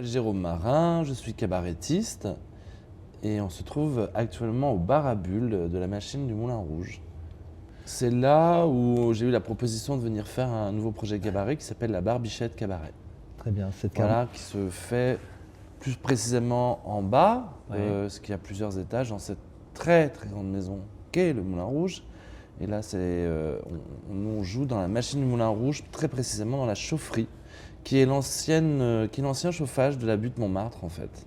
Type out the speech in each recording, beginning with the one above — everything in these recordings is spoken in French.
m'appelle Jérôme Marin, je suis cabarettiste et on se trouve actuellement au bar à bulles de la machine du Moulin Rouge. C'est là où j'ai eu la proposition de venir faire un nouveau projet cabaret qui s'appelle la Barbichette Cabaret. Très bien. Voilà, qui se fait plus précisément en bas, Ouais. parce qu'il y a plusieurs étages dans cette très très grande maison qu'est le Moulin Rouge. Et là, on joue dans la machine du Moulin Rouge, très précisément dans la chaufferie, qui est l'ancien chauffage de la butte Montmartre en fait.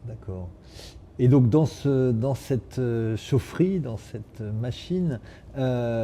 D'accord. Et donc dans cette chaufferie, dans cette machine,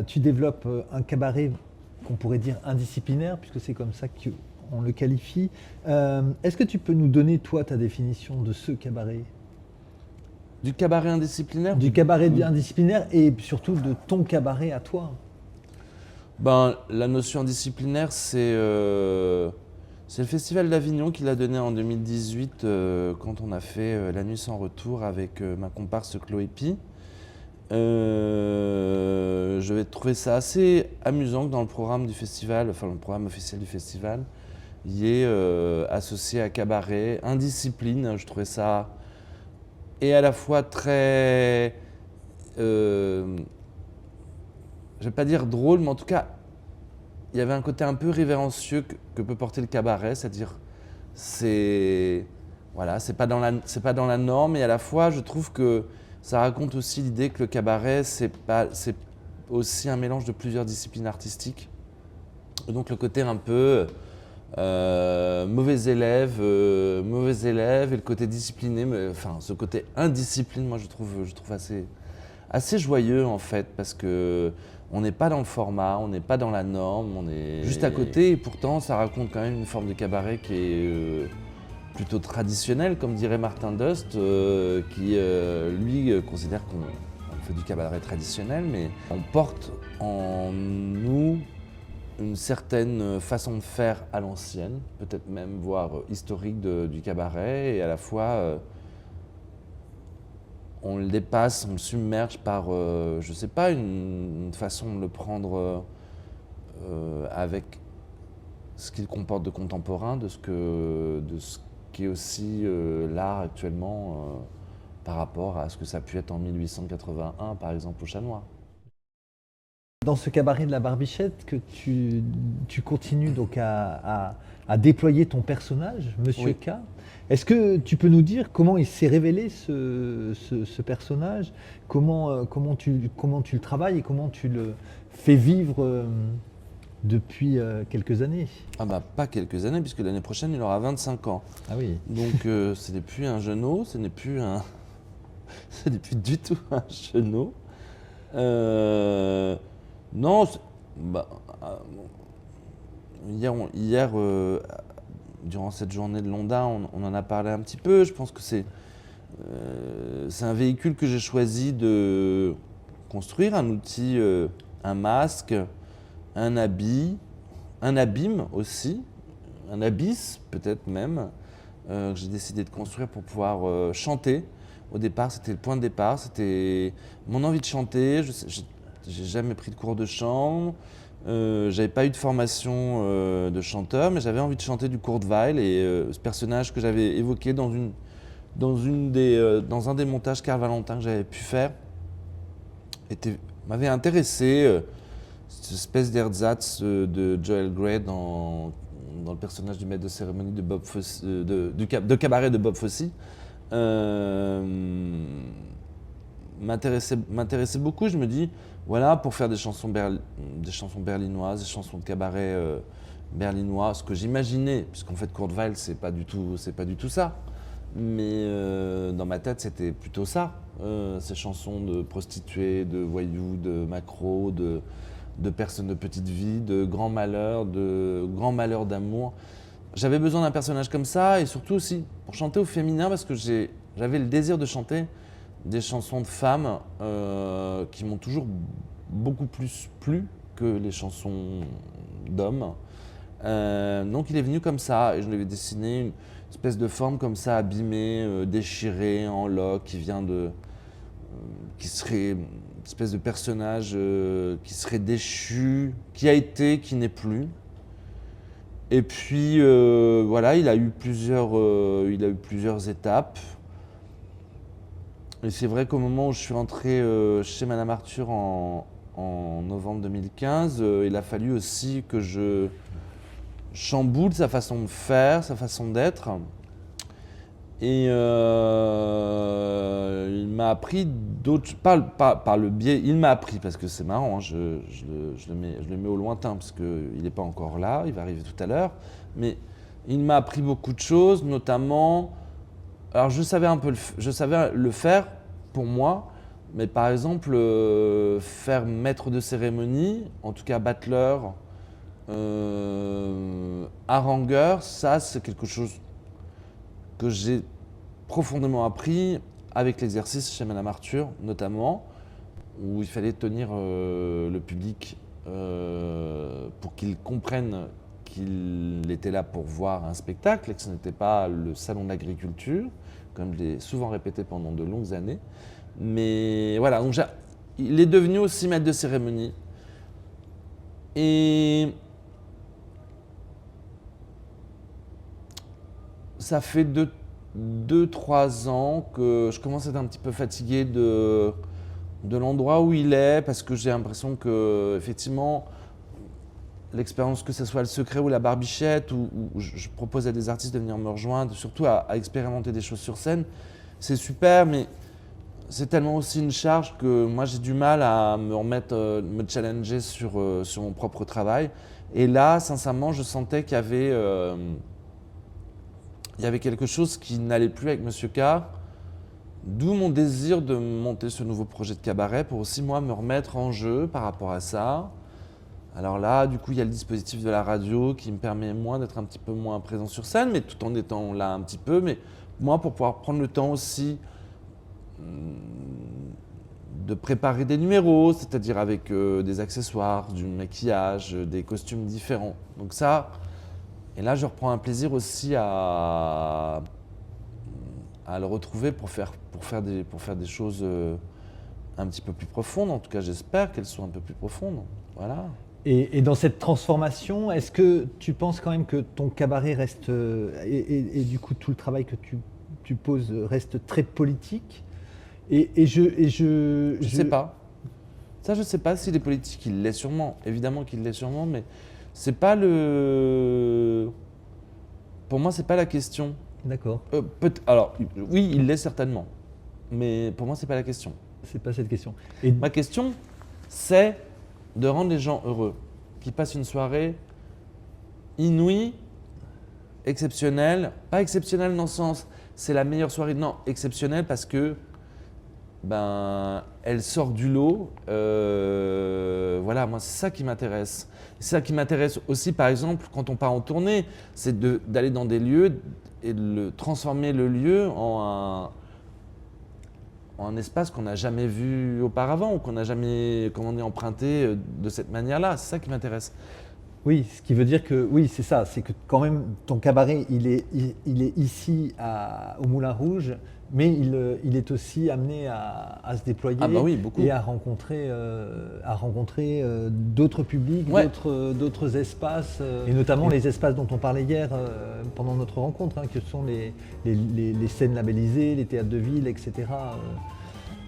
tu développes un cabaret qu'on pourrait dire indisciplinaire, puisque c'est comme ça qu'on le qualifie. Est-ce que tu peux nous donner, toi, ta définition de ce cabaret? Du cabaret indisciplinaire? Du cabaret indisciplinaire et surtout de ton cabaret à toi. Ben, la notion disciplinaire, c'est le Festival d'Avignon qui l'a donné en 2018 quand on a fait La Nuit sans retour avec ma comparse Chloé Pi. Je vais trouver ça assez amusant que dans le programme du festival, enfin le programme officiel du festival, il y ait associé à cabaret, indiscipline. Je trouvais ça et à la fois très, je vais pas dire drôle, mais en tout cas, il y avait un côté un peu révérencieux que peut porter le cabaret, c'est-à-dire voilà, c'est pas dans la norme, et à la fois, je trouve que ça raconte aussi l'idée que le cabaret, c'est aussi un mélange de plusieurs disciplines artistiques. Et donc le côté un peu mauvais élève, et le côté discipliné, enfin ce côté indiscipliné, moi je trouve assez joyeux en fait, parce que on n'est pas dans le format, on n'est pas dans la norme, on est juste à côté, et pourtant ça raconte quand même une forme de cabaret qui est plutôt traditionnelle, comme dirait Martin Dust, qui lui considère qu'on fait du cabaret traditionnel, mais on porte en nous une certaine façon de faire à l'ancienne, peut-être même voire historique du cabaret, et à la fois on le dépasse, on le submerge par, je sais pas, une façon de le prendre avec ce qu'il comporte de contemporain, de ce qui est aussi l'art actuellement par rapport à ce que ça a pu être en 1881, par exemple, au Chat Noir. Dans ce cabaret de la Barbichette, que tu continues donc à déployer ton personnage, Monsieur Oui. K. Est-ce que tu peux nous dire comment il s'est révélé ce personnage, comment tu le travailles et comment tu le fais vivre depuis quelques années? Ah bah pas quelques années, puisque l'année prochaine il aura 25 ans. Ah oui. Donc ce n'est plus un jeuneau, ce n'est plus du tout un jeuneau. Non, bah, hier, durant cette journée de Londa, on en a parlé un petit peu. Je pense que c'est un véhicule que j'ai choisi de construire, un outil, un masque, un habit, un abîme aussi, un abysse peut-être même, que j'ai décidé de construire pour pouvoir chanter. Au départ, c'était le point de départ, c'était mon envie de chanter. J'ai jamais pris de cours de chant, j'avais pas eu de formation de chanteur, mais j'avais envie de chanter du Kurt Weill, et ce personnage que j'avais évoqué dans un des montages Karl Valentin que j'avais pu faire m'avait intéressé. Cette espèce d'ersatz de Joel Grey dans le personnage du maître de cérémonie de Bob Fosse, de cabaret de Bob Fosse. M'intéressait beaucoup. Je me dis, voilà, pour faire des chansons berlinoises, des chansons de cabaret berlinois, ce que j'imaginais, puisqu'en fait Kurt Weill c'est pas du tout ça, mais dans ma tête c'était plutôt ça, ces chansons de prostituées, de voyous, de macros, de personnes de petite vie, de grands malheurs d'amour. J'avais besoin d'un personnage comme ça, et surtout aussi pour chanter au féminin, parce que j'avais le désir de chanter des chansons de femmes qui m'ont toujours beaucoup plus plu que les chansons d'hommes. Donc il est venu comme ça, et je lui ai dessiné une espèce de forme comme ça, abîmée, déchirée, en loques, qui serait une espèce de personnage qui serait déchu, qui a été, qui n'est plus. Et puis voilà, il a eu plusieurs étapes. Et c'est vrai qu'au moment où je suis entré chez Madame Arthur en novembre 2015, il a fallu aussi que je chamboule sa façon de faire, sa façon d'être. Et il m'a appris d'autres, par le biais, il m'a appris parce que c'est marrant, hein, je le mets au lointain parce qu'il n'est pas encore là, il va arriver tout à l'heure, mais il m'a appris beaucoup de choses, notamment, alors je savais le faire pour moi, mais par exemple faire maître de cérémonie, en tout cas battleur, harangueur, ça c'est quelque chose que j'ai profondément appris avec l'exercice chez Madame Arthur, notamment, où il fallait tenir le public pour qu'il comprenne qu'il était là pour voir un spectacle et que ce n'était pas le salon de l'agriculture, comme je l'ai souvent répété pendant de longues années. Mais voilà, donc il est devenu aussi maître de cérémonie. Et ça fait 2-3 ans que je commence à être un petit peu fatigué de l'endroit où il est, parce que j'ai l'impression que, effectivement, l'expérience, que ce soit le secret ou la barbichette, où je propose à des artistes de venir me rejoindre, surtout à expérimenter des choses sur scène, c'est super, mais c'est tellement aussi une charge que moi j'ai du mal à me challenger sur mon propre travail. Et là, sincèrement, je sentais qu'il y avait quelque chose qui n'allait plus avec Monsieur K, d'où mon désir de monter ce nouveau projet de cabaret pour aussi moi me remettre en jeu par rapport à ça. Alors là, du coup, il y a le dispositif de la radio qui me permet d'être un petit peu moins présent sur scène, mais tout en étant là un petit peu. Mais moi, pour pouvoir prendre le temps aussi de préparer des numéros, c'est-à-dire avec des accessoires, du maquillage, des costumes différents. Donc ça, et là, je reprends un plaisir aussi à le retrouver pour faire des choses un petit peu plus profondes. En tout cas, j'espère qu'elles soient un peu plus profondes. Voilà. Et dans cette transformation, est-ce que tu penses quand même que ton cabaret reste, et du coup tout le travail que tu poses reste très politique? Je sais pas. Ça, je sais pas s'il est politique. Il l'est sûrement. Évidemment qu'il l'est sûrement, mais c'est pas le. Pour moi, c'est pas la question. D'accord. Alors, oui, il l'est certainement, mais pour moi, c'est pas la question. C'est pas cette question. Ma question, c'est de rendre les gens heureux, qu'ils passent une soirée inouïe, exceptionnelle, pas exceptionnelle dans le sens c'est la meilleure soirée, non, exceptionnelle parce que elle sort du lot. Voilà, moi c'est ça qui m'intéresse. C'est ça qui m'intéresse aussi, par exemple, quand on part en tournée, c'est d'aller dans des lieux et de transformer le lieu en un espace qu'on n'a jamais vu auparavant ou qu'on n'a jamais, emprunté de cette manière-là. C'est ça qui m'intéresse. Oui, ce qui veut dire que, oui, c'est ça, c'est que quand même ton cabaret, il est ici au Moulin Rouge, mais il est aussi amené à se déployer oui, beaucoup. Et à rencontrer d'autres publics, Ouais. d'autres espaces, et notamment les espaces dont on parlait hier pendant notre rencontre, que sont les scènes labellisées, les théâtres de ville, etc.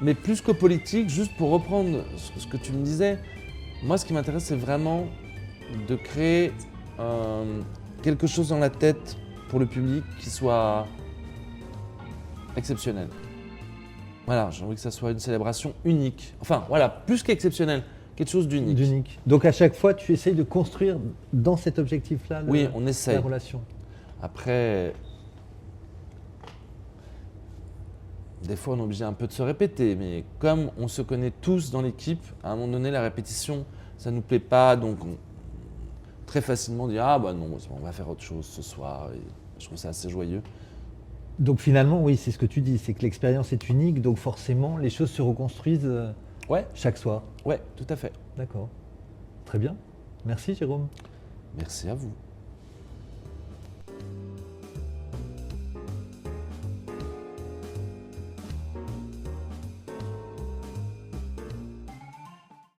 Mais plus que politique, juste pour reprendre ce que tu me disais, moi ce qui m'intéresse c'est vraiment de créer quelque chose dans la tête pour le public qui soit exceptionnel. Voilà, j'ai envie que ça soit une célébration unique. Enfin voilà, plus qu'exceptionnel, quelque chose d'unique. Donc à chaque fois tu essayes de construire dans cet objectif-là oui, on essaye. La relation. Après, des fois on est obligé un peu de se répéter, mais comme on se connaît tous dans l'équipe, à un moment donné la répétition ça ne nous plaît pas, donc très facilement dire ah non, on va faire autre chose ce soir, et je trouve ça assez joyeux. Donc finalement oui, c'est ce que tu dis, c'est que l'expérience est unique, donc forcément les choses se reconstruisent chaque soir. Ouais, tout à fait. D'accord, très bien. Merci Jérôme. Merci à vous.